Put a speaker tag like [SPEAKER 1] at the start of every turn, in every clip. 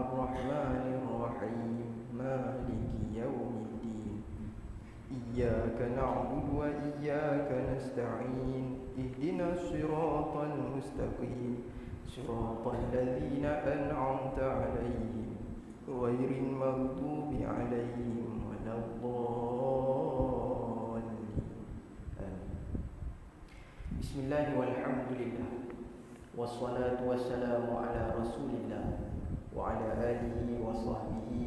[SPEAKER 1] الرحمن الرحيم مالك يوم الدين إياك نعبد وإياك نستعين اهدنا الصراط المستقيم صراط الذين أنعمت عليهم غير المغضوب عليهم ولا الضالين آمين. بسم الله والحمد لله والصلاة والسلام على رسول الله وعلى آله وصحبه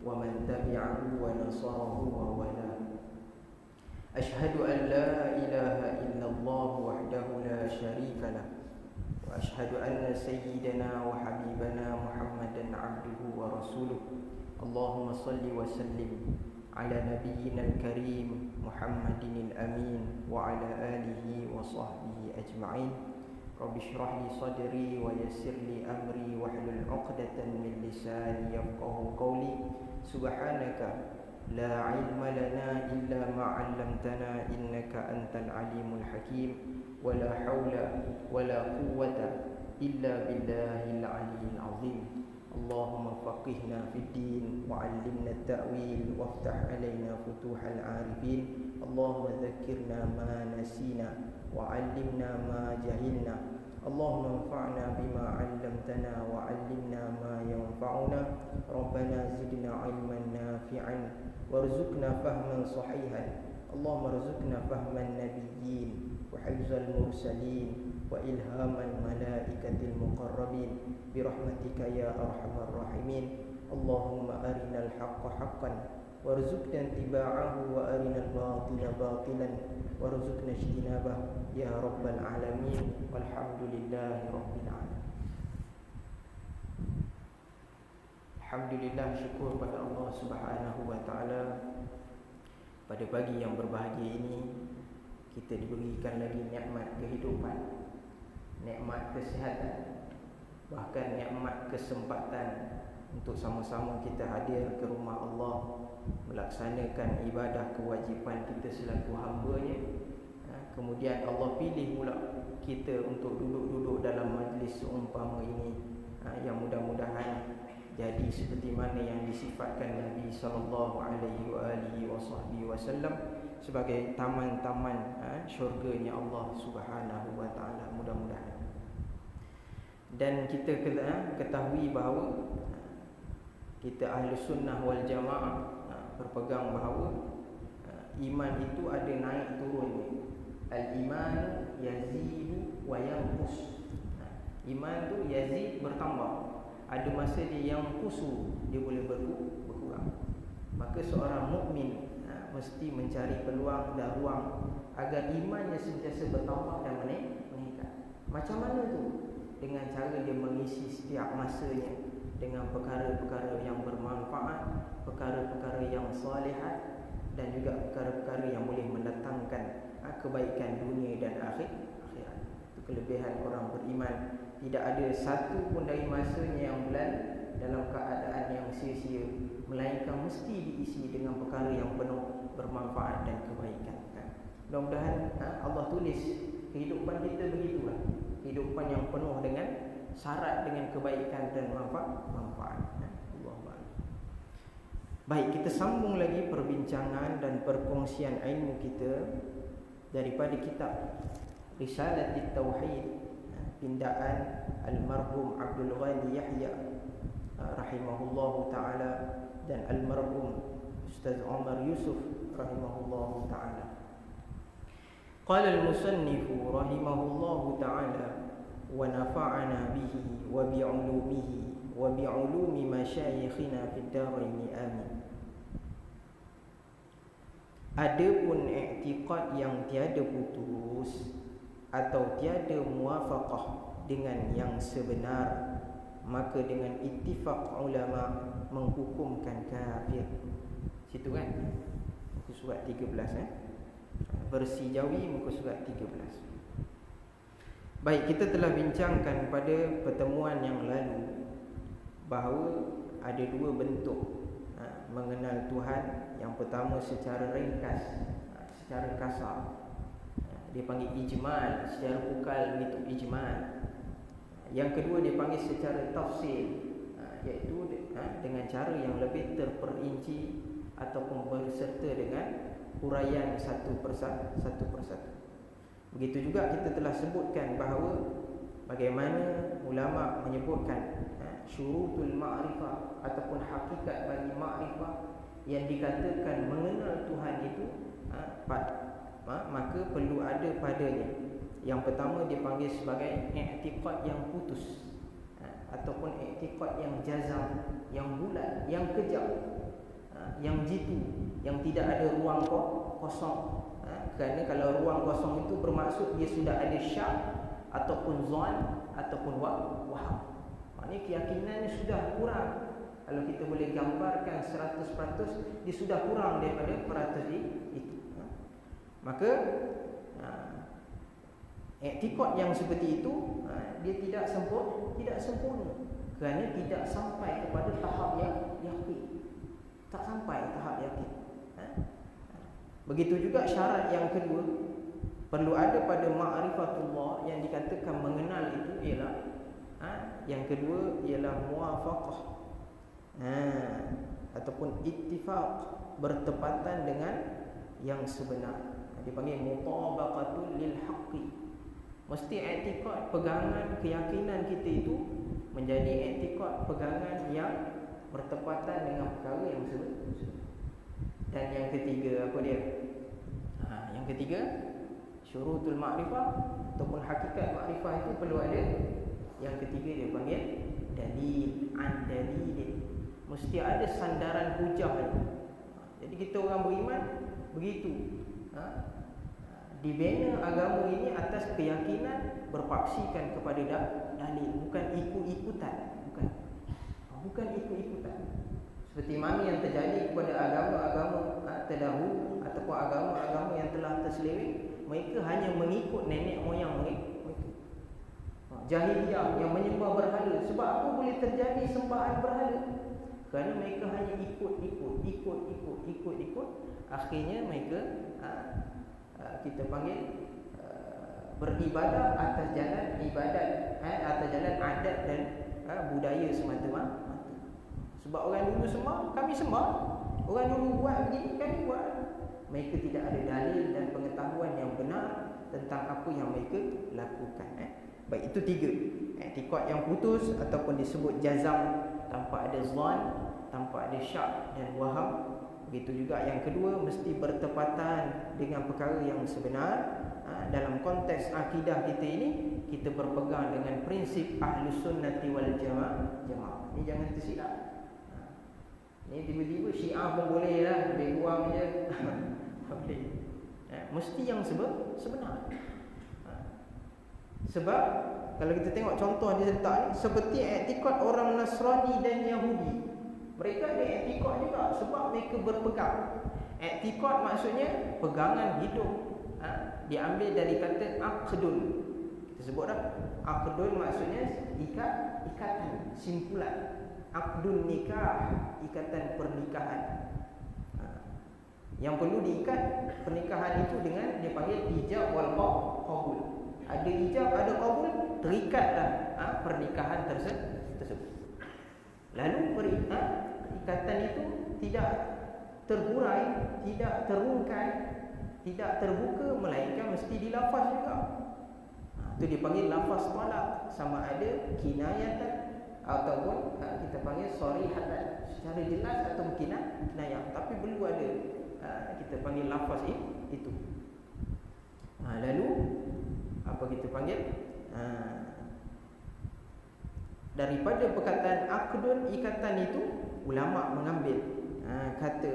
[SPEAKER 1] ومن تبعه ونصره وولاه. أشهد أن لا إله إلا الله وحده لا شريك له وأشهد أن سيدنا وحبيبنا محمدا عبده ورسوله. اللهم صل وسلم على نبينا الكريم محمد الأمين وعلى آله وصحبه أجمعين. رب اشرح لي صدري ويسر لي أمري واحلل عقدة من لساني يفقهوا قولي. سبحانك لا علم لنا إلا ما علمتنا إنك أنت العليم الحكيم ولا حول ولا قوة إلا بالله العلي العظيم. اللهم فقهنا في الدين وعلمنا التأويل وافتح علينا فتوح العارفين. اللهم ذكرنا ما نسينا وعلمنا ما جهلنا. اللهم انفعنا بما علمتنا وعلمنا ما ينفعنا. ربنا زدنا علما نافعا وارزقنا فهما صحيحا. اللهم ارزقنا فهم النبيين وحفظ المرسلين وإلهام الملائكة المقربين برحمتك يا أرحم الراحمين. اللهم أرنا الحق حقا وارزقنا اتباعه وأرنا الباطل باطلا وارزقنا اجتنابه يا رب العالمين والحمد لله رب العالمين. Alhamdulillah, syukur pada Allah Subhanahu wa taala. Pada pagi yang berbahagia ini kita diberikan lagi nikmat kehidupan, nikmat kesihatan, bahkan nikmat kesempatan untuk sama-sama kita hadir ke rumah Allah, melaksanakan ibadah kewajipan kita selaku hamba-Nya. Kemudian Allah pilih pula kita untuk duduk-duduk dalam majlis seumpama ini, yang mudah-mudahan jadi seperti mana yang disifatkan Nabi sallallahu alaihi wasallam sebagai taman-taman syurga-Nya Allah Subhanahu wa taala, mudah-mudahan. Dan kita ketahui bahawa kita ahli sunnah wal jamaah berpegang bahawa iman itu ada naik turun. Al-iman yazidu wa yanqus. Iman tu yazid, bertambah. Ada masa dia yang kusu, dia boleh berkurang. Maka seorang mukmin mesti mencari peluang dan ruang agar imannya sentiasa bertambah dan meningkat. Macam mana tu? Dengan cara dia mengisi setiap masanya dengan perkara-perkara yang bermanfaat, perkara-perkara yang salihat, dan juga perkara-perkara yang boleh mendatangkan kebaikan dunia dan akhirat. Itu kelebihan orang beriman. Tidak ada satu pun dari masanya yang dalam keadaan yang sia-sia, melainkan mesti diisi dengan perkara yang penuh bermanfaat dan kebaikan. Mudah-mudahan Allah tulis kehidupan kita begitulah, kehidupan yang penuh dengan syarat dengan kebaikan dan manfaat. Baik, kita sambung lagi perbincangan dan perkongsian ilmu kita daripada kitab Risalat Tauhid, pindaan almarhum Abdul Ghani Yahya rahimahullahu taala dan almarhum Ustaz Omar Yusuf rahimahullahu taala. Qala al-musannif rahimahullahu taala wa nafa'ana bihi wa bi'ulumihi wa bi'ulumi masyayikhina fid darain amin. Adapun i'tiqad yang tiada putus atau tiada muwafaqah dengan yang sebenar, maka dengan ittifaq ulama menghukumkan kafir. Situ kan? Muka surat 13 Versi Jawi muka surat 13. Baik, kita telah bincangkan pada pertemuan yang lalu bahawa ada dua bentuk mengenal Tuhan. Yang pertama secara ringkas, secara kasar, dia panggil ijmal, secara pukal itu ijmal. Yang kedua dia panggil secara tafsil, iaitu dengan cara yang lebih terperinci ataupun berserta dengan huraian satu persatu. Begitu juga kita telah sebutkan bahawa bagaimana ulama menyebutkan syurutul ma'rifah ataupun hakikat bagi ma'rifah yang dikatakan mengenal Tuhan itu maka perlu ada padanya. Yang pertama dipanggil sebagai i'tiqad yang putus ataupun i'tiqad yang jazam, yang bulat, yang kejam, yang jitu, yang tidak ada ruang kosong. Kerana kalau ruang kosong itu bermaksud dia sudah ada syak ataupun zon ataupun waham. Maknanya keyakinannya sudah kurang. Kalau kita boleh gambarkan 100%, dia sudah kurang daripada peratus itu. Maka i'tiqad yang seperti itu dia tidak sempurna kerana tidak sampai kepada tahap yang yakin. Tak sampai tahap yakin. Begitu juga syarat yang kedua, perlu ada pada ma'rifatullah yang dikatakan mengenal itu ialah yang kedua ialah muwafaqah ataupun ittifaq, bertepatan dengan yang sebenar. Dipanggil mutabaqatul lil haqqi. Mesti i'tiqad, pegangan, keyakinan kita itu menjadi i'tiqad, pegangan yang bertepatan dengan perkara yang sebenar. Dan yang ketiga apa dia? Yang ketiga, syurutul ma'rifah ataupun hakikat ma'rifah itu perlu ada. Yang ketiga dia panggil dalil an dalil. Mesti ada sandaran hujah. Jadi kita orang beriman begitu. Dibina agama ini atas keyakinan, berpaksikan kepada dalil, bukan ikut-ikutan, bukan ikut-ikutan. Seperti mana yang terjadi kepada agama-agama terdahulu ataupun agama-agama yang telah terseleweng, mereka hanya mengikut nenek moyang mereka. Jahiliyah yang menyembah berhala. Sebab apa boleh terjadi sembahan berhala? Kerana mereka hanya ikut. Akhirnya mereka kita panggil beribadah atas jalan ibadat, atas jalan adat dan budaya semata-mata. Sebab orang dulu sembah, kami sembah. Orang dulu buat begini, kami buat. Mereka tidak ada dalil dan pengetahuan yang benar tentang apa yang mereka lakukan. Baik, itu tiga. I'tiqad yang putus ataupun disebut jazam, tanpa ada zon, tanpa ada syak dan waham. Begitu juga yang kedua, mesti bertepatan dengan perkara yang sebenar. Dalam konteks akidah kita ini, kita berpegang dengan prinsip Ahlus Sunnati wal Jamaah. Ini jangan tersilap. Ni tiba-tiba Syiah pun boleh lah, lebih kurang je. Mesti yang sebenar. Sebab kalau kita tengok contoh dia letak ni, seperti i'tiqad orang Nasrani dan Yahudi. Mereka ada i'tiqad juga sebab mereka berpegang. I'tiqad maksudnya pegangan hidup. Diambil dari kata aqdun. Kita sebut dah. Aqdun maksudnya ikatan, simpulan. Aqdun nikah, ikatan pernikahan. Yang perlu diikat pernikahan itu dengan dia panggil ijab wal qabul. Ada ijab, ada qabul, terikatlah pernikahan tersebut. Lalu ikatan itu tidak terhurai, tidak terungkai, tidak terbuka, melainkan mesti dilafaz juga. Itu dipanggil lafaz talaq, sama ada kinayatan ataupun kita panggil sarihatan, secara jelas atau kinayah, tapi perlu ada kita panggil lafaz itu. Lalu apa kita panggil daripada perkataan aqdun, ikatan itu ulama mengambil kata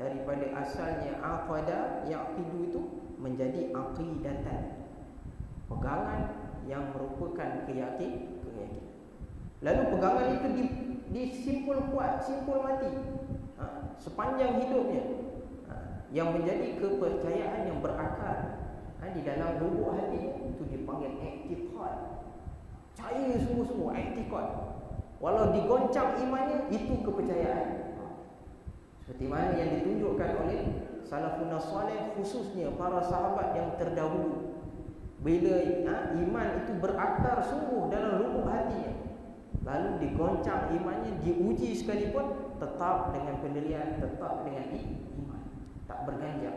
[SPEAKER 1] daripada asalnya aqada yaqidu itu menjadi aqidatan, pegangan yang merupakan keyakinan. Lalu pegangan itu disimpul kuat, simpul mati sepanjang hidupnya, yang menjadi kepercayaan yang berakar di dalam lubuk hati. Itu dipanggil i'tiqad. Percaya sungguh-sungguh, i'tiqad. Walau digoncang imannya, itu kepercayaan. Seperti mana yang ditunjukkan oleh salafun salih, khususnya para sahabat yang terdahulu. Bila iman itu berakar sungguh dalam lubuk hatinya, lalu digoncang imannya, diuji sekalipun, tetap dengan pendirian, tetap dengan iman, tak berganjal.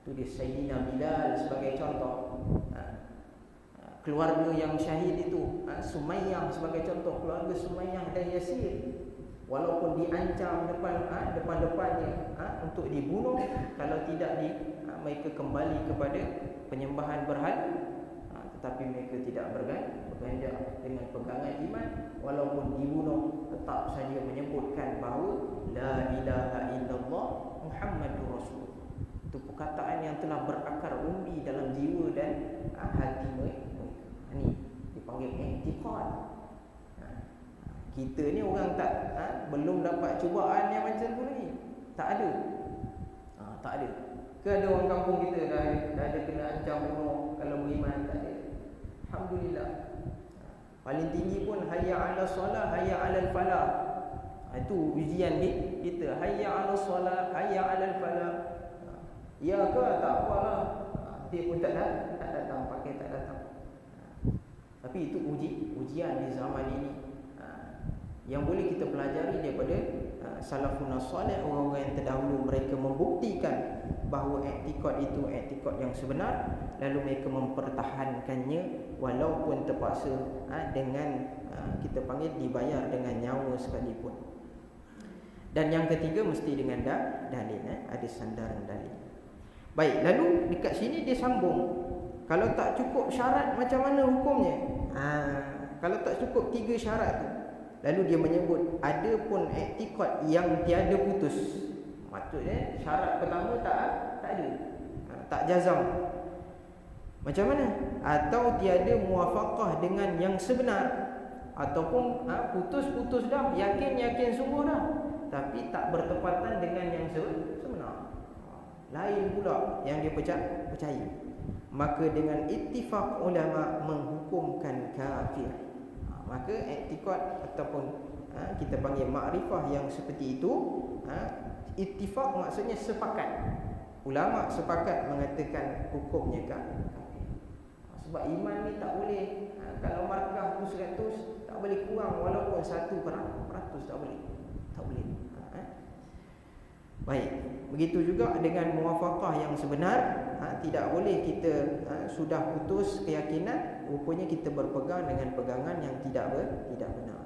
[SPEAKER 1] Itu dia Sayyidina Bilal sebagai contoh. Keluarga yang syahid itu, Sumayyah sebagai contoh, keluarga Sumayyah dan Yasir, walaupun diancam depan-depannya untuk dibunuh, kalau tidak mereka kembali kepada penyembahan berhala, tetapi mereka tidak berganjal dengan pegangan iman, walaupun dibunuh tetap saja menyebutkan bahawa la ilaha illallah Muhammadur Rasulullah. Itu perkataan yang telah berakar umbi dalam jiwa dan hati mereka. Ini dipanggil i'tiqad. Kita ni orang tak belum dapat cubaan yang macam tu ni. Tak ada. Tak ada. Ke ada orang kampung kita dah ada kena ancam bunuh kalau beriman? Tak ada. Alhamdulillah. Paling tinggi pun hayya 'ala solah, hayya 'alal falah. Itu ujian kita. Hayya 'ala solah, hayya 'alal falah. Ya ke tak apalah. Dia pun tak datang, pakai tak datang. Tapi itu ujian di zaman ini yang boleh kita pelajari daripada salafun salih, orang-orang yang terdahulu. Mereka membuktikan bahawa i'tiqad itu i'tiqad yang sebenar, lalu mereka mempertahankannya walaupun terpaksa dengan kita panggil dibayar dengan nyawa sekalipun. Dan yang ketiga mesti dengan dalil, ada sandaran dalil. Baik, lalu dekat sini dia sambung. Kalau tak cukup syarat, macam mana hukumnya? Kalau tak cukup 3 syarat tu, lalu dia menyebut ada pun i'tiqad yang tiada putus. Maksudnya syarat pertama tak ada, tak jazam. Macam mana? Atau tiada muwafaqah dengan yang sebenar, ataupun putus-putus dah, yakin sungguh dah, tapi tak bertepatan dengan yang sebenar. Lain pula yang dia percaya. Maka dengan ittifaq ulama menghukumkan kafir. Maka i'tiqad ataupun kita panggil makrifah yang seperti itu, ittifaq maksudnya sepakat. Ulama sepakat mengatakan hukumnya kafir. Sebab iman ni tak boleh, kalau markah tu 100 tak boleh kurang, walaupun 1% tak boleh. Baik, begitu juga dengan muwafaqah yang sebenar. Tidak boleh kita sudah putus keyakinan, rupanya kita berpegang dengan pegangan yang tidak benar.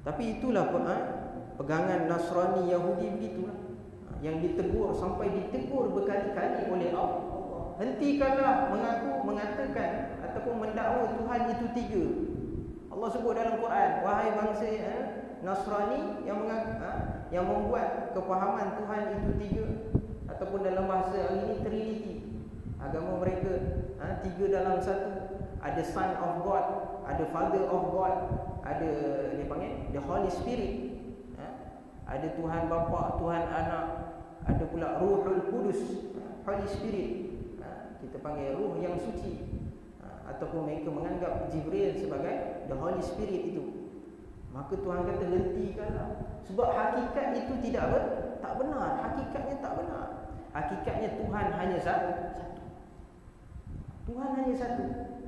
[SPEAKER 1] Tapi itulah pegangan Nasrani, Yahudi begitulah, yang ditegur, sampai ditegur berkali-kali oleh Allah. Hentikanlah mengatakan ataupun mendakwa Tuhan itu 3. Allah sebut dalam Quran, wahai bangsa Nasrani yang membuat kefahaman Tuhan itu 3, ataupun dalam bahasa hari ini Trinity. Agama mereka 3 dalam 1. Ada Son of God, ada Father of God, ada dia panggil the Holy Spirit. Ada Tuhan Bapa, Tuhan Anak, ada pula Ruhul Kudus, Holy Spirit. Kita panggil ruh yang suci. Ataupun mereka menganggap Jibril sebagai the Holy Spirit itu. Maka Tuhan kata hentikanlah. Sebab hakikat itu tak benar. Hakikatnya tak benar. Hakikatnya Tuhan hanya satu. Tuhan hanya satu.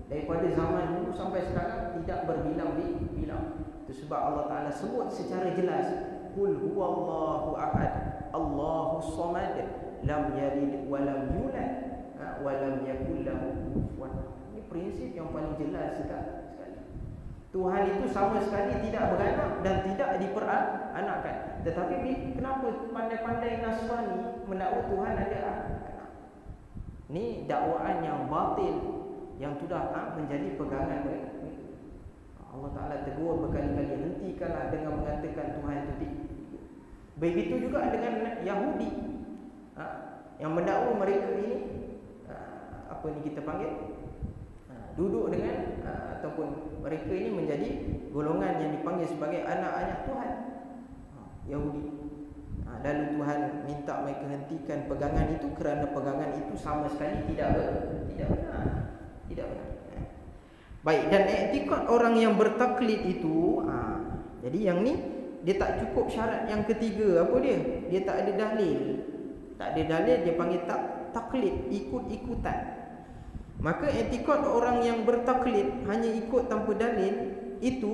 [SPEAKER 1] Daripada zaman dulu sampai sekarang tidak berbilang-bilang. Itu sebab Allah Ta'ala sebut secara jelas, Qul huwallahu ahad, Allahus samad, lam yalid wa lam yulad wa lam yakul lahu kufuwan. Ini prinsip yang paling jelas sekali. Tuhan itu sama sekali tidak beranak dan tidak diperanakkan. Tetapi kenapa pandai-pandai Nasrani mendakwa Tuhan ada anak? Ini dakwaan yang batil, yang sudah menjadi pegangan mereka. Allah Ta'ala tegur berkali-kali, hentikanlah dengan mengatakan Tuhan itu 3. Begitu juga dengan Yahudi yang mendakwa mereka ini kita panggil duduk dengan ataupun mereka ini menjadi golongan yang dipanggil sebagai anak-anak Tuhan, Yahudi. Lalu Tuhan minta mereka hentikan pegangan itu kerana pegangan itu sama sekali tidak benar. Baik, dan i'tiqad orang yang bertaklid itu, jadi yang ni dia tak cukup syarat yang ketiga. Apa dia? Dia tak ada dalil. Dia panggil taklid, ikut-ikutan. Maka i'tiqad orang yang bertaklid, hanya ikut tanpa dalil, itu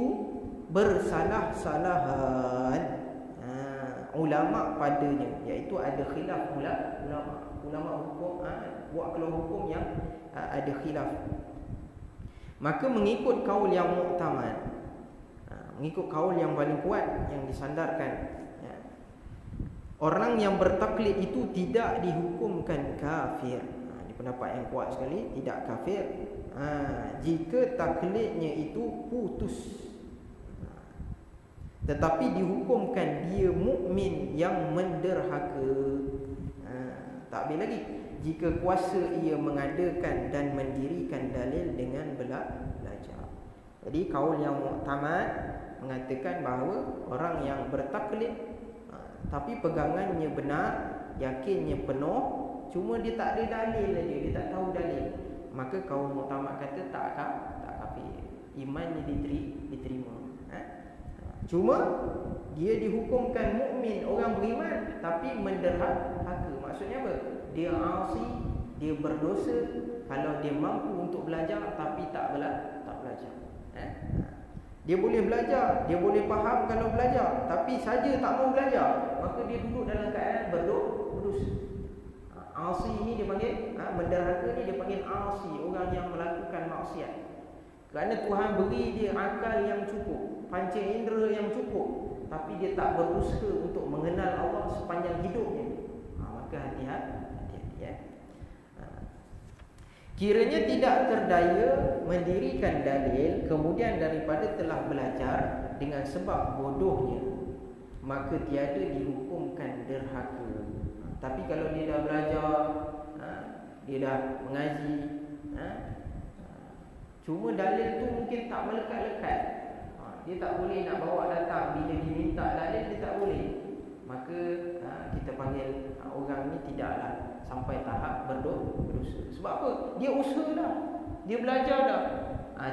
[SPEAKER 1] bersalah-salahan ulama padanya, iaitu ada khilaf ulama hukum, buat kalau hukum yang ada khilaf. Maka mengikut kaul yang muktamad, mengikut kaul yang paling kuat yang disandarkan, orang yang bertaklid itu tidak dihukumkan kafir. Ini pendapat yang kuat sekali, tidak kafir jika taklidnya itu putus, tetapi dihukumkan dia mukmin yang menderhaka. Tak habis lagi, jika kuasa ia mengadakan dan mendirikan dalil dengan belajar. Jadi kaul yang muktamad mengatakan bahawa orang yang bertaklid tapi pegangannya benar, yakinnya penuh, cuma dia tak ada dalil saja, dia tak tahu dalil, maka kaul muktamad kata tak kafir, imannya diterima. Cuma dia dihukumkan mukmin, orang beriman, tapi menderhaka. Maksudnya apa? Dia asi, dia berdosa kalau dia mampu untuk belajar tapi tak belajar. Dia boleh belajar, dia boleh faham kalau belajar, tapi saja tak mau belajar, maka dia duduk dalam keadaan berdosa. Asi ini dia panggil, menderhaka ni dia panggil asi, orang yang melakukan maksiat. Kerana Tuhan beri dia akal yang cukup, panca indera yang cukup, tapi dia tak berusaha untuk mengenal Allah sepanjang hidupnya, maka hati-hati ya. Kiranya tidak terdaya mendirikan dalil, kemudian daripada telah belajar dengan sebab bodohnya, maka tiada dihukumkan derhaka. Tapi kalau dia dah belajar, dia dah mengaji, cuma dalil tu mungkin tak melekat-lekat, dia tak boleh nak bawa datang bila diminta dalil, dia tak boleh, maka kita panggil orang ni tidaklah sampai tahap berdosa. Sebab apa? Dia usaha dah, dia belajar dah,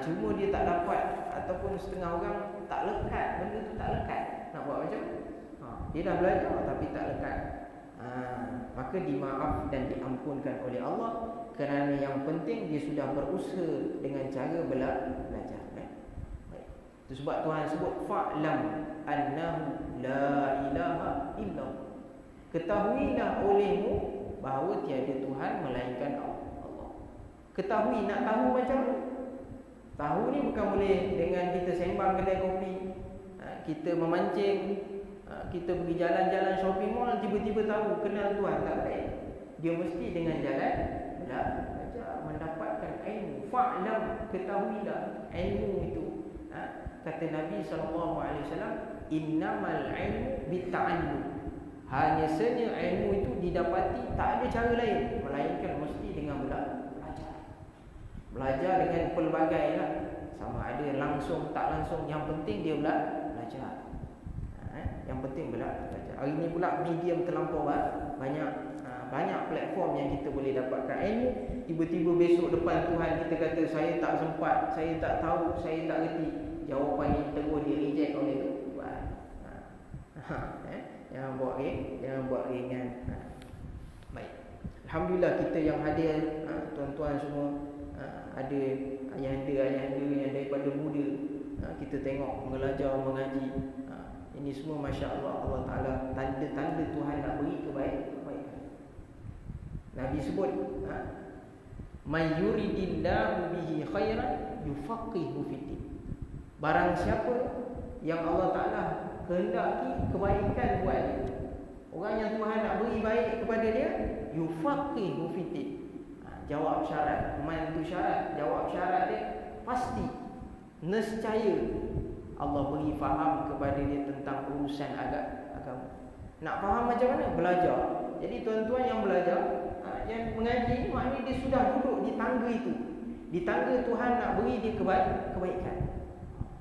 [SPEAKER 1] cuma dia tak dapat, ataupun setengah orang tak lekat, benda tu tak lekat, nak buat macam dia dah belajar tapi tak lekat, maka dimaaf dan diampunkan oleh Allah, kerana yang penting dia sudah berusaha dengan cara belajar. Itu sebab Tuhan sebut fa'lam annahu la ilaha illallah, ketahuilah olehmu bahawa tiada Tuhan melainkan Allah. Ketahui, nak tahu macam mana? Tahu ni bukan boleh dengan kita sembang kedai kopi, kita memancing, kita pergi jalan-jalan shopping mall, tiba-tiba tahu, kenal Tuhan, tak baik. Dia mesti dengan jalan belajar, mendapatkan ilmu. Fa'lam, ketahuilah ilmu itu. Kata Nabi SAW, innamal ilmu bitta'allum, hanya saja ilmu itu didapati, tak ada cara lain melainkan mesti dengan belajar. Belajar dengan pelbagai lah, sama ada langsung tak langsung, yang penting dia belajar. Yang penting belajar. Hari ni pula medium terlampau banyak platform yang kita boleh dapatkan ilmu. Tiba-tiba besok depan Tuhan kita kata, saya tak sempat, saya tak tahu, saya tak reti, jawapan yang terus dia reject oleh Tuhan. Jangan buat ringan. Baik. Alhamdulillah kita yang hadir, tuan-tuan semua, ada ayahanda yang daripada muda, kita tengok belajar mengaji. Ini semua masya-Allah, Allah Taala tanda-tanda Tuhan nak beri kebaikan. Nabi sebut, may yuridillahu bihi khairan yufaqihu fiddin. Barang siapa yang Allah Taala kehendaki kebaikan buat dia, orang yang Tuhan nak beri baik kepada dia, yufaqihu fiddin. Jawab syarat, man tu syarat, jawab syarat dia pasti, nescaya Allah beri faham kepada dia tentang urusan agama. Nak faham macam mana? Belajar. Jadi tuan-tuan yang belajar, yang mengaji, maknanya dia sudah duduk di tangga itu. Di tangga Tuhan nak beri dia kebaikan.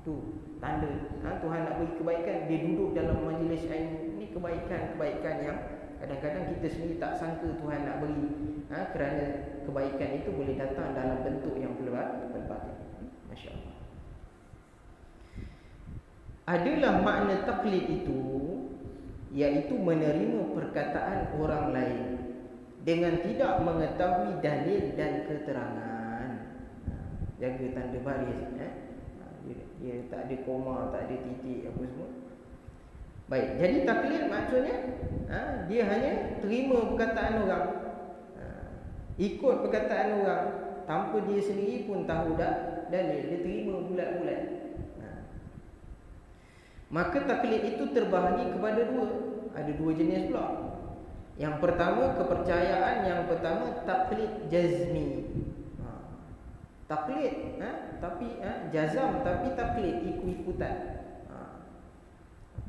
[SPEAKER 1] Tu tanda Tuhan nak beri kebaikan, dia duduk dalam majlis ilmu. Ini kebaikan yang kadang-kadang kita sendiri tak sangka Tuhan nak beri, kerana kebaikan itu boleh datang dalam bentuk yang pelbagai. Masya-Allah. Adalah makna taklid itu, iaitu menerima perkataan orang lain dengan tidak mengetahui dalil dan keterangan. Jaga tanda baris, Dia tak ada koma, tak ada titik apa semua. Baik, jadi taklid maksudnya dia hanya terima perkataan orang, ikut perkataan orang tanpa dia sendiri pun tahu dah dalil. Dia terima bulat-bulat. Maka taklid itu terbahagi kepada dua. Ada dua jenis pula. Yang pertama, kepercayaan yang pertama taklid jazmi. Taklid tapi jazam, tapi taklid ikut-ikutan.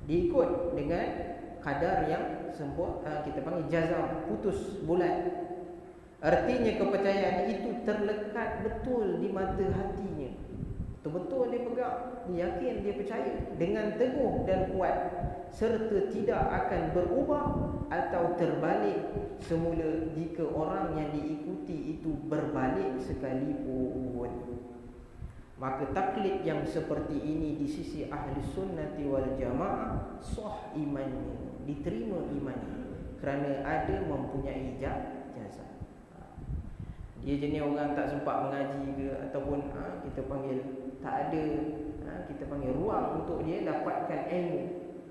[SPEAKER 1] Diikut dengan kadar yang kita panggil jazam, putus, bulat. Artinya kepercayaan itu terlekat betul di mata hatinya. Betul-betul dia pegang, dia yakin, dia percaya dengan teguh dan kuat, serta tidak akan berubah atau terbalik semula jika orang yang diikuti itu berbalik sekalipun. Maka taklid yang seperti ini di sisi ahli sunnati wal jamaah sah imannya, diterima imannya, kerana ada mempunyai jazam. Dia jenis orang tak sempat mengaji ke, ataupun kita panggil tak ada kita panggil ruang untuk dia dapatkan ilmu.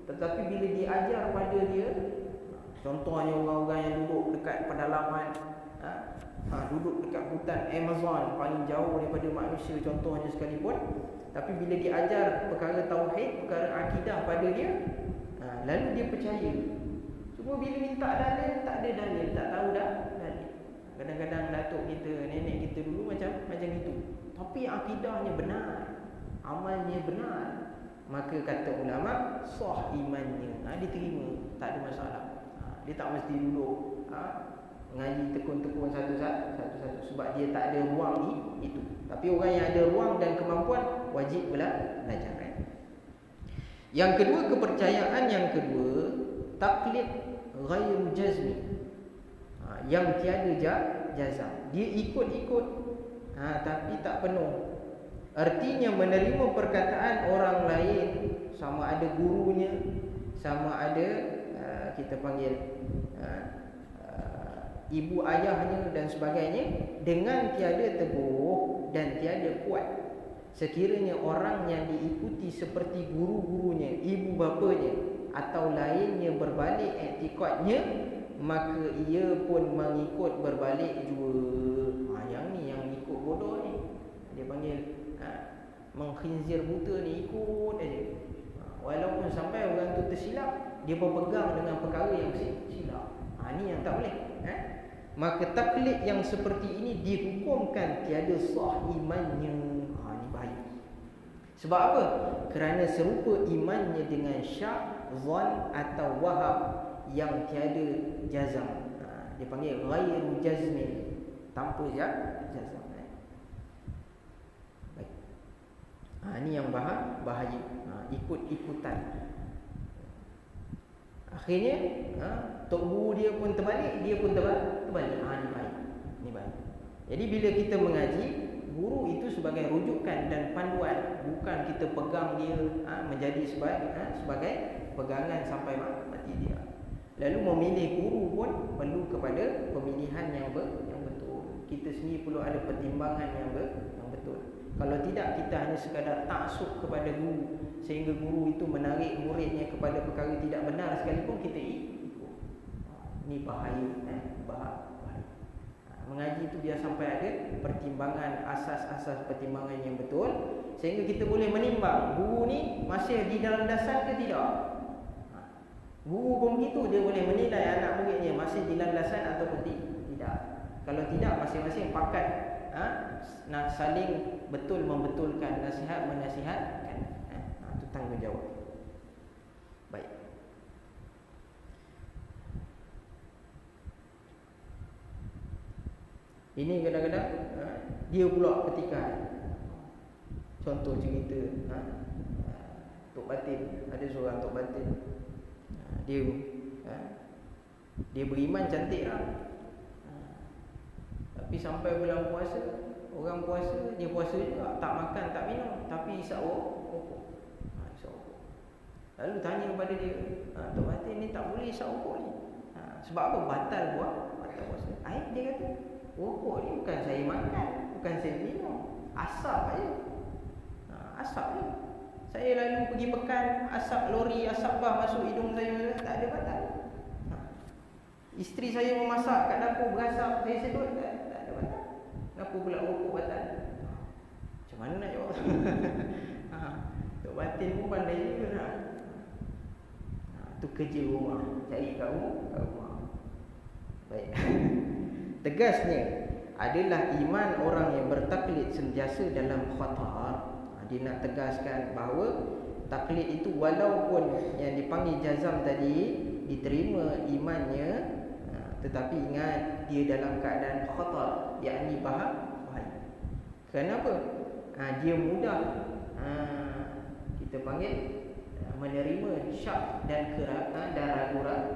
[SPEAKER 1] Tetapi bila dia ajar pada dia, contohnya orang-orang yang duduk dekat pedalaman, duduk dekat hutan Amazon paling jauh daripada manusia contohnya sekalipun, tapi bila dia ajar perkara tauhid, perkara akidah pada dia, lalu dia percaya. Cuma bila minta dalil, tak ada dalil, tak tahu dah dalil. Kadang-kadang datuk kita, nenek kita dulu macam itu. Tapi akidahnya benar, amalnya benar, maka kata ulama sah imannya, diterima, tak ada masalah. Dia tak mesti duduk mengaji tekun-tekun satu-satu sebab dia tak ada ruang itu. Tapi orang yang ada ruang dan kemampuan wajib belajar. Yang kedua, kepercayaan yang kedua, taklid ghairu jazmi, yang tiada jazam. Dia ikut-ikut tapi tak penuh. Artinya menerima perkataan orang lain, sama ada gurunya, sama ada kita panggil ibu ayahnya dan sebagainya, dengan tiada teguh dan tiada kuat. Sekiranya orang yang diikuti seperti guru-gurunya, ibu bapanya atau lainnya berbalik iktikadnya, maka ia pun mengikut berbalik juga. Yang ni yang ikut bodoh ni, dia panggil mengkhinzir buta ni, ikut aja. Walaupun sampai orang tu tersilap, dia berpegang dengan perkara yang silap. Ni yang tak boleh. Maka taklid yang seperti ini dihukumkan tiada sah imannya. Ni bahaya. Sebab apa? Kerana serupa imannya dengan syak, zan atau wahab yang tiada jazam. Dia panggil ghairu jazmin, tanpa jazam. Baik. Ni yang bahaya. Ikut-ikutan. Akhirnya tok guru dia pun terbalik, dia pun terbalik. Ni baik. Jadi bila kita mengaji, guru itu sebagai rujukan dan panduan, bukan kita pegang dia menjadi sebagai pegangan sampai mati dia. Lalu memilih guru pun perlu kepada pemilihan yang betul. Kita sendiri perlu ada pertimbangan yang betul. Kalau tidak, kita hanya sekadar taksub kepada guru, sehingga guru itu menarik muridnya kepada perkara tidak benar sekalipun kita ikut. Ini bahaya. Mengaji itu biar sampai ada pertimbangan, asas-asas pertimbangan yang betul, sehingga kita boleh menimbang guru ni masih di dalam dasar ke tidak. Guru pun begitu, dia boleh menilai anak muridnya masih di landasan ataupun tidak. Kalau tidak, masing-masing pakat nak saling betul membetulkan, nasihat menasihatkan. Itu tanggungjawab. Baik. Ini kadang-kadang dia pula petikan. Contoh cerita Tok Batin. Ada seorang Tok Batin, dia beriman cantik lah. Tapi sampai bulan puasa, orang puasa, dia puasa juga, tak makan, tak minum, tapi isap rokok. Lalu tanya kepada dia, Tok Batin ni tak boleh isap rokok ni. Sebab apa? Batal puasa. Dia kata, rokok ni bukan saya makan, bukan saya minum, asap aja. Asap je. Saya lalu pergi pekan, asap lori, asap bah masuk hidung saya, tak ada batal. Isteri saya memasak kat dapur, berasap, saya sedut, tak ada batal. Kenapa pula rokok batal? Macam mana nak jawab? Tok batin pun pandai juga nak. Tu kerja rumah, cari kat rumah. Baik. Tegasnya adalah iman orang yang bertaklid sentiasa dalam khatar. Dia nak tegaskan bahawa taklid itu walaupun yang dipanggil jazam tadi diterima imannya, tetapi ingat dia dalam keadaan khatar, yakni bahaya. Kenapa? Dia mudah kita panggil menerima syak dan ragu-ragu.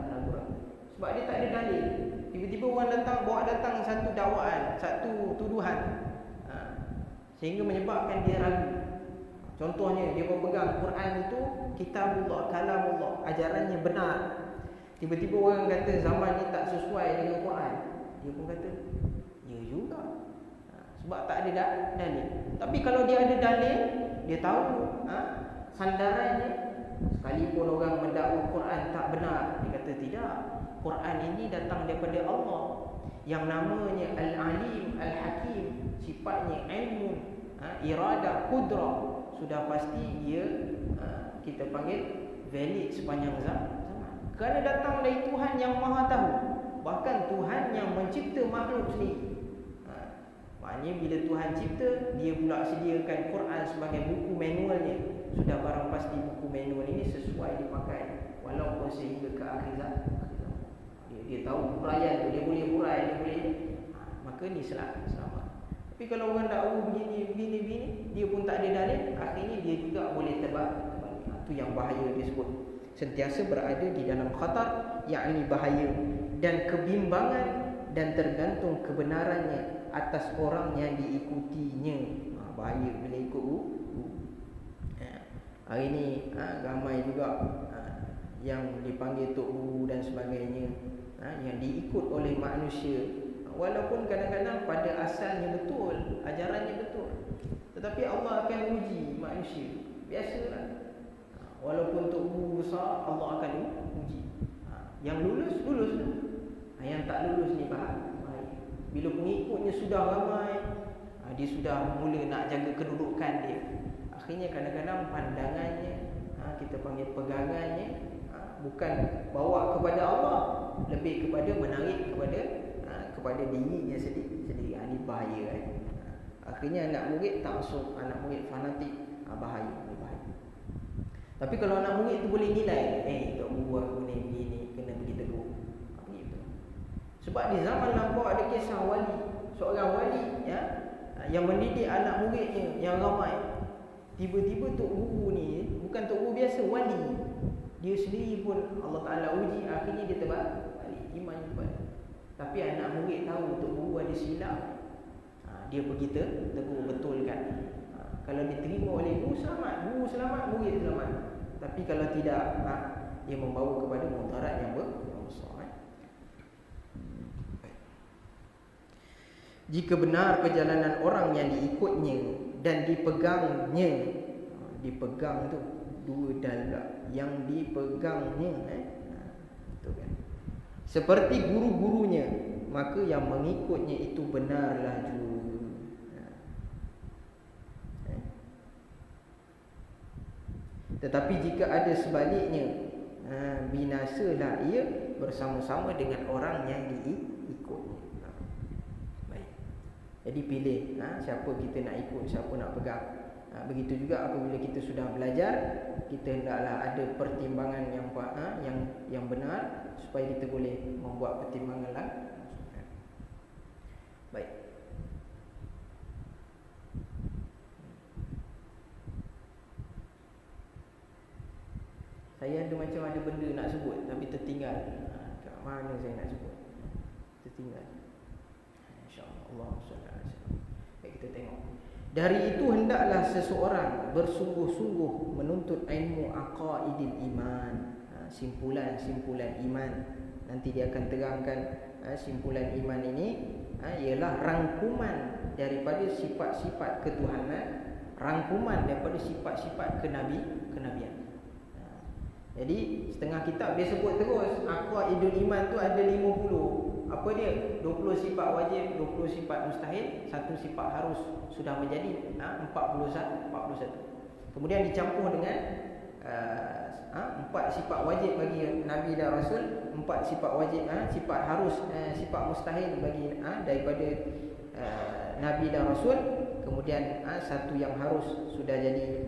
[SPEAKER 1] Sebab dia tak ada dalil. Tiba-tiba orang bawa datang satu dakwaan, satu tuduhan, sehingga menyebabkan dia ragu. Contohnya, dia berpegang Quran itu kitabullah, kalamullah, ajarannya benar. Tiba-tiba orang kata zaman ni tak sesuai dengan Quran. Dia pun kata, ya juga. Sebab tak ada dalil. Tapi kalau dia ada dalil, dia tahu sandarannya. Sekalipun orang mendakwa Quran tak benar, dia kata tidak. Quran ini datang daripada Allah yang namanya Al-Alim, Al-Hakim. Sifatnya ilmu, iradah, kudrah. Sudah pasti dia kita panggil valid sepanjang zaman. Kerana datang dari Tuhan yang Maha Tahu. Bahkan Tuhan yang mencipta makhluk sendiri. Maknanya bila Tuhan cipta, dia pula sediakan Quran sebagai buku manualnya. Sudah barang pasti buku manual ini sesuai dipakai walaupun sehingga ke akhir zaman. Dia tahu huraian tu, dia boleh hurai, dia boleh maka ni selamat. Tapi kalau orang dakwa begini, dia pun tak ada dalil, akhirnya dia juga boleh terbalik. Itu yang bahaya disebut. Sentiasa berada di dalam khatar, yakni bahaya dan kebimbangan dan tergantung kebenarannya atas orang yang diikutinya. Bahaya bila ikut hari ni ramai juga yang dipanggil tok guru dan sebagainya, yang diikut oleh manusia. Walaupun kadang-kadang pada asalnya betul, ajarannya betul, tetapi Allah akan uji manusia. Biasalah. Walaupun tok guru besar, Allah akan uji. Yang lulus lah. Yang tak lulus ni bahaya. Bila pengikutnya sudah ramai, dia sudah mula nak jaga kedudukan dia. Akhirnya kadang-kadang pandangannya, kita panggil pegangannya, bukan bawa kepada Allah, lebih kepada menarik kepada dirinya sendiri. Ini bahaya. Akhirnya anak murid tak masuk, anak murid fanatik, bahaya. Tapi kalau anak murid tu boleh nilai, tok guru aku ni begini, kena pergi tegur. Begitu. Sebab di zaman lampau ada kisah wali, seorang wali yang mendidik anak muridnya yang ramai. Tiba-tiba tok guru ni bukan tok guru biasa, wali. Dia sendiri pun Allah Taala uji, akhirnya dia terbalik, iman terbalik. Tapi anak murid tahu tok guru ada silap, dia pergi tegur, betulkan. Kalau diterima oleh guru selamat, murid selamat. Tapi kalau tidak, dia membawa kepada mudarat yang besar. Jika benar perjalanan orang yang diikutnya dan dipegangnya, dipegang tu dua dal yang dipegangnya, tu kan, seperti guru-gurunya, maka yang mengikutnya itu benarlah juga. Tetapi jika ada sebaliknya, binasalah ia bersama-sama dengan orang yang diikutnya. Baik. Jadi pilih siapa kita nak ikut, siapa nak pegang. Begitu juga apabila kita sudah belajar, kita hendaklah ada pertimbangan yang benar supaya kita boleh membuat pertimbangan lah. Baik. Saya ada macam ada benda nak sebut tapi tertinggal. Kat mana saya nak sebut? Tertinggal. InsyaAllah. Allahumma salli ala sayyidina. Baik, kita tengok. Dari itu hendaklah seseorang bersungguh-sungguh menuntut ilmu aqaidil iman. Simpulan-simpulan iman. Nanti dia akan terangkan simpulan iman ini ialah rangkuman daripada sifat-sifat ketuhanan rangkuman daripada sifat-sifat kenabian. Jadi setengah kitab dia sebut terus aqaidul iman tu ada 50. Apa dia? 20 sifat wajib, 20 sifat mustahil, 1 sifat harus, sudah menjadi 41. Kemudian dicampur dengan 4 sifat wajib bagi nabi dan rasul, 4 sifat wajib, sifat harus, sifat mustahil bagi daripada nabi dan rasul. Kemudian 1 yang harus sudah jadi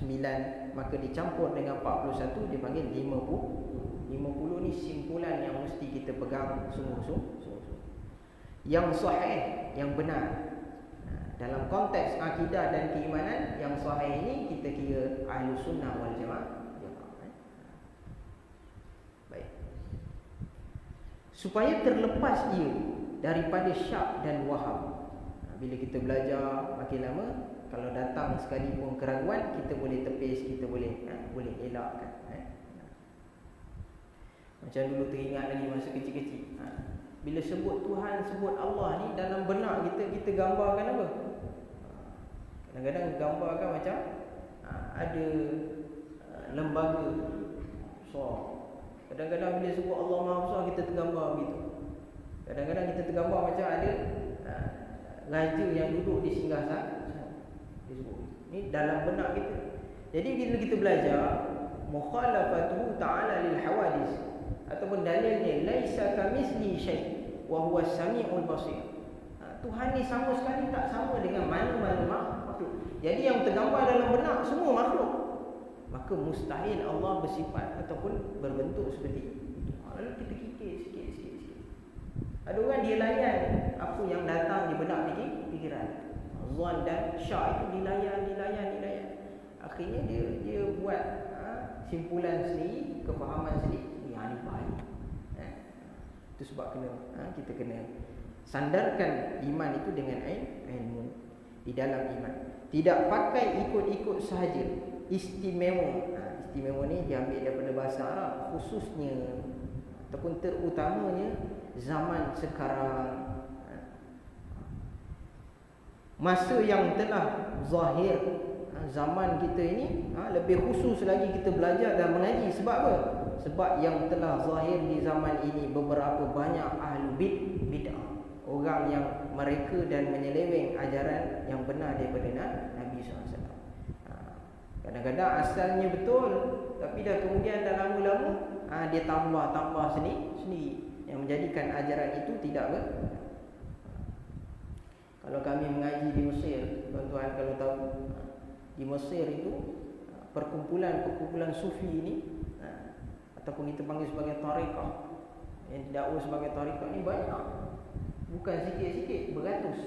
[SPEAKER 1] 9, maka dicampur dengan 41 dipanggil 50. 50 ni simpulan yang mesti kita pegang sungguh-sungguh. Yang sahih, yang benar. Dalam konteks akidah dan keimanan, yang sahih ini kita kira Ahlus Sunnah wal Jamaah. Baik. Supaya terlepas ia daripada syak dan waham. Bila kita belajar makin lama, kalau datang sekalipun keraguan, kita boleh tepis, kita boleh elakkan. Macam dulu teringat lagi masa kecil-kecil. Bila sebut Tuhan, sebut Allah ni dalam benak kita gambarkan apa? Kadang-kadang gambarkan macam ada lembaga besar. Kadang-kadang bila sebut Allah Maha Besar, kita tergambar begitu. Kadang-kadang kita tergambar macam ada raja yang duduk di singgahsana. Ini dalam benak kita. Jadi bila kita belajar mukhalafatuhu ta'ala lil hawadis, ataupun dalilnya laisa kamitsli syai' wa huwa as-sami'ul basir. Tuhan ni sama sekali tak sama dengan mana-mana makhluk. Jadi yang tergambar dalam benak semua makhluk. Maka mustahil Allah bersifat ataupun berbentuk seperti itu. Lalu kita fikir sikit. Ada orang dia layan apa yang datang di benak fikiran. Zon dan syak itu dilayan. Akhirnya dia buat simpulan sendiri, kefahaman sendiri. Ini baik. Itu sebab kita kena sandarkan iman itu dengan ilmu di dalam iman. Tidak pakai ikut-ikut sahaja. Istimewa. Istimewa ni diambil daripada bahasa Arab, khususnya ataupun terutamanya zaman sekarang. Masa yang telah zahir, zaman kita ini lebih khusus lagi kita belajar dan mengaji. Sebab apa? Sebab yang telah zahir di zaman ini beberapa banyak ahli bid'ah, orang yang mereka dan menyeleweng ajaran yang benar daripada Nabi SAW. Kadang-kadang asalnya betul, tapi dah kemudian dah lama-lama dia tambah sendiri yang menjadikan ajaran itu tidak benar. Kalau kami mengaji di Mesir, tuan-tuan kalau tahu, di Mesir itu perkumpulan sufi ini, ataupun kita panggil sebagai tarekah, yang didakwa sebagai tarekah ni banyak. Bukan sikit-sikit, beratus.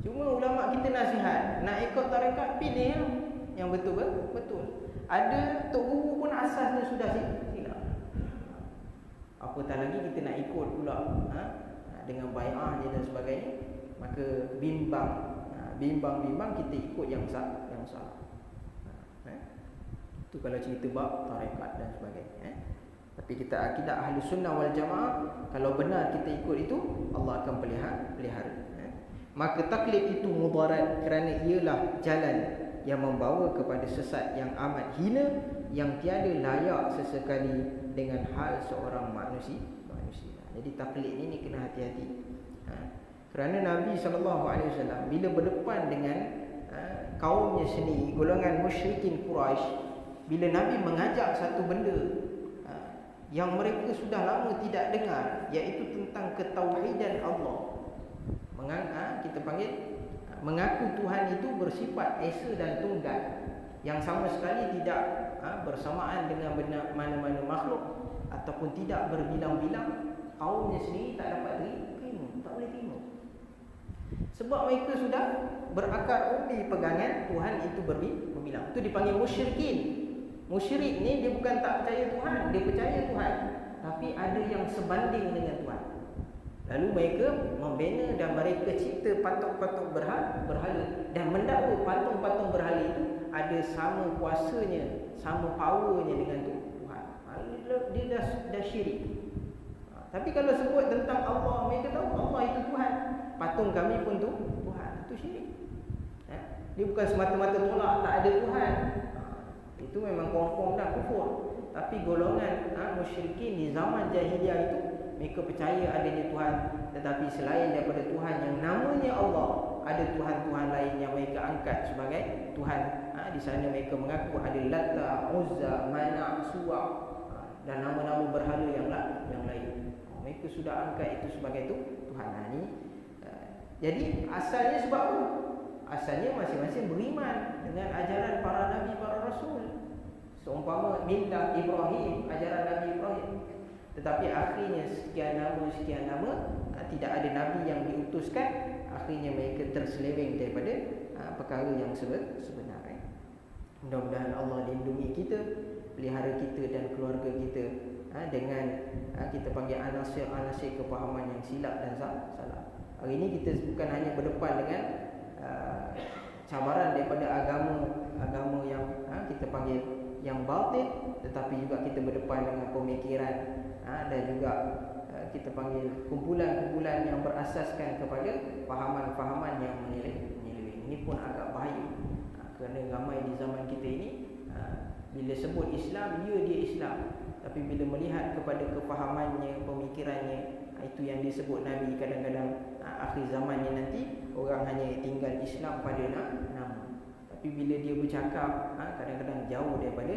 [SPEAKER 1] Cuma ulama kita nasihat, nak ikut tarekah, pilih yang betul. Ada tok guru pun asasnya sudah silap. Apatah lagi kita nak ikut pula dengan bai'ah dan sebagainya, maka bimbang kita ikut yang sah. Itu kalau cerita bab tarekat dan sebagainya. Tapi kita akidah ahli sunnah wal jamaah, kalau benar kita ikut itu, Allah akan pelihara. Maka taklid itu mudarat, kerana ialah jalan yang membawa kepada sesat yang amat hina, yang tiada layak sesekali dengan hal seorang manusia. Jadi taklid ini kena hati-hati. Kerana Nabi SAW bila berdepan dengan kaumnya sendiri, golongan musyrikin Quraisy, bila Nabi mengajak satu benda yang mereka sudah lama tidak dengar, iaitu tentang ketauhidan Allah, kita panggil mengaku Tuhan itu bersifat esa dan tunggal, yang sama sekali tidak bersamaan dengan mana-mana makhluk, ataupun tidak berbilang-bilang, kaumnya sendiri tak dapat terima, tak boleh terima. Sebab mereka sudah berakar umbi pegangan Tuhan itu berbilang. Itu dipanggil musyrikin. Musyrik ni dia bukan tak percaya Tuhan, dia percaya Tuhan, tapi ada yang sebanding dengan Tuhan. Lalu mereka membina dan mereka cipta patung-patung berhala dan mendakwa patung-patung berhala itu ada sama kuasanya, sama powernya dengan Tuhan. Dia dah syirik. Tapi kalau sebut tentang Allah, mereka tahu Allah itu Tuhan. Patung kami pun tu Tuhan. Itu syirik. Dia bukan semata-mata tolak tak ada Tuhan. Itu memang confirm dah kufur. Tapi golongan musyrikin di zaman jahiliyah itu, mereka percaya adanya Tuhan, tetapi selain daripada Tuhan yang namanya Allah, ada Tuhan-Tuhan lain yang mereka angkat sebagai Tuhan. Di sana mereka mengaku ada Lata, Uzza, Mana, Suwa, dan nama-nama berhala yang lain. Mereka sudah angkat itu sebagai Tuhan. Jadi asalnya sebab apa? Asalnya masing-masing beriman dengan ajaran para nabi, para rasul. Seumpama millah Ibrahim, ajaran Nabi Ibrahim. Tetapi akhirnya sekian lama tidak ada nabi yang diutuskan. Akhirnya mereka terseleweng daripada perkara yang sebenarnya. Mudah-mudahan Allah lindungi kita, pelihara kita dan keluarga kita dengan kita panggil anasir-anasir kefahaman yang silap dan salah. Hari ini kita bukan hanya berdepan dengan cabaran daripada agama yang kita panggil yang batin, tetapi juga kita berdepan dengan pemikiran dan juga kita panggil kumpulan-kumpulan yang berasaskan kepada fahaman-fahaman yang menyeleweng. Ini pun agak bahaya, kerana ramai di zaman kita ini bila sebut Islam, dia Islam, tapi bila melihat kepada kefahamannya, pemikirannya, itu yang disebut Nabi kadang-kadang akhir zamannya nanti orang hanya tinggal Islam pada nama. Tapi bila dia bercakap, kadang-kadang jauh daripada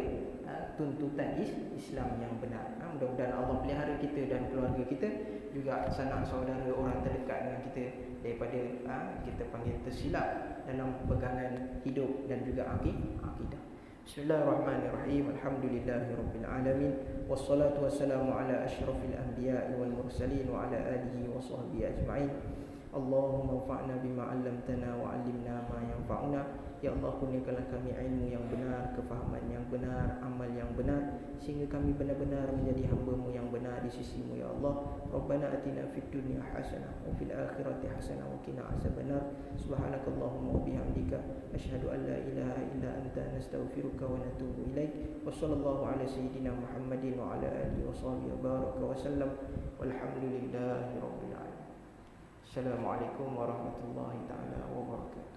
[SPEAKER 1] tuntutan Islam yang benar. Mudah-mudahan Allah pelihara kita dan keluarga kita, juga sanak saudara orang terdekat dengan kita, daripada kita panggil tersilap dalam pegangan hidup dan juga akidah. Bismillahirrahmanirrahim. Alhamdulillahirabbil alamin. Wassalatu wassalamu ala asyrafil anbiya'i wal mursalin wa ala alihi wa sahbihi ajma'in. Allahumma anfa'na bima 'allamtana wa 'allimna ma yanfa'una. Ya Allah, kurniakanlah kami ilmu yang benar, kefahaman yang benar, amal yang benar, sehingga kami benar-benar menjadi hamba-Mu yang benar di sisi-Mu, ya Allah. Rabbana atina fid dunya hasanah wa fil akhirati hasanah wa qina azabannar. Subhanakallahumma wa bihamdika asyhadu an la ilaha illa anta nastaghfiruka wa natubu ilaik. Wa sallallahu ala sayyidina Muhammadin wa ala alihi wa sahbihi wa baraka wa sallam. Walhamdulillahi rabbil alamin. Assalamualaikum warahmatullahi taala wabarakatuh.